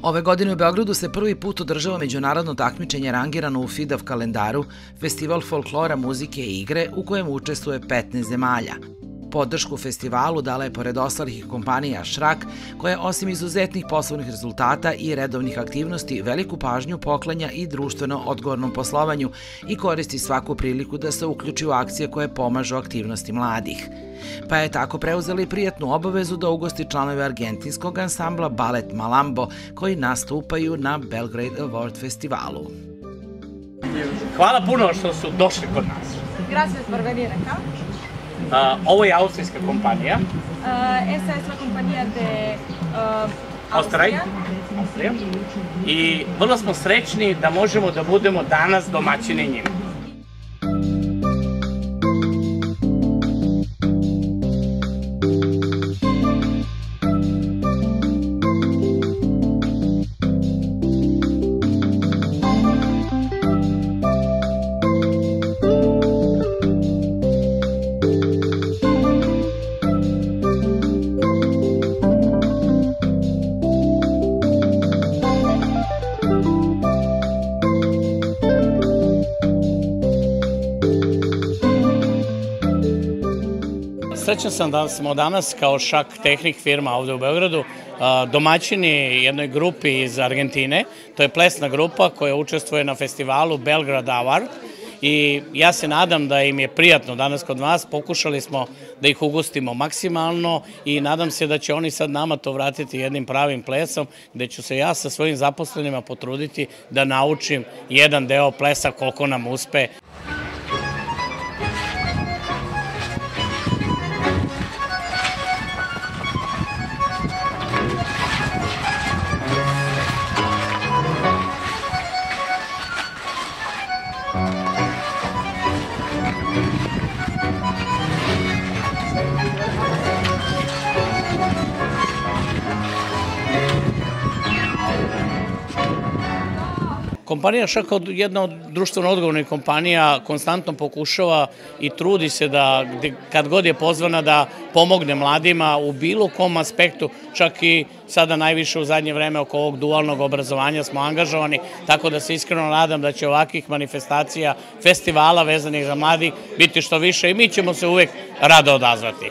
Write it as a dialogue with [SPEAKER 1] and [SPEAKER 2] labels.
[SPEAKER 1] Ove godine u Beogradu se prvi put održava međunarodno takmičenje rangirano u FIDAV kalendaru, festival folklora, muzike i igre u kojem učestvuje 15 zemalja. Podršku festivalu dala je pored ostalih kompanija Šrak, koja osim izuzetnih poslovnih rezultata i redovnih aktivnosti veliku pažnju poklanja i društveno odgovornom poslovanju i koristi svaku priliku da se uključi u akcije koje pomažu aktivnosti mladih. Pa je tako preuzela i prijatnu obavezu da ugosti članove argentinskog ansambla Balet Malambo koji nastupaju na Belgrade Award festivalu.
[SPEAKER 2] Hvala puno što su došli kod nas.
[SPEAKER 3] Gracias por venir acá.
[SPEAKER 2] Ovo je austrijska kompanija.
[SPEAKER 3] Esta es la compañía de
[SPEAKER 2] Austrija. I vrlo smo srećni da možemo da budemo danas domaćini njima. Srećan sam da smo danas kao Šak Tehnik firma ovde u Beogradu domaćini jednoj grupi iz Argentine. To je plesna grupa koja učestvuje na festivalu Belgrade Award i ja se nadam da im je prijatno danas kod vas. Pokušali smo da ih ugostimo maksimalno i nadam se da će oni sad nama to vratiti jednim pravim plesom, gde ću se ja sa svojim zaposlenima potruditi da naučim jedan deo plesa koliko nam uspe. Kompanija Šak, jedna od društveno odgovornih kompanija, konstantno pokušava i trudi se da, kad god je pozvana, da pomogne mladima u bilo kom aspektu, čak i sada najviše u zadnje vreme oko ovog dualnog obrazovanja smo angažovani, tako da se iskreno nadam da će ovakvih manifestacija, festivala vezanih za mladih biti što više i mi ćemo se uvek rado odazvati.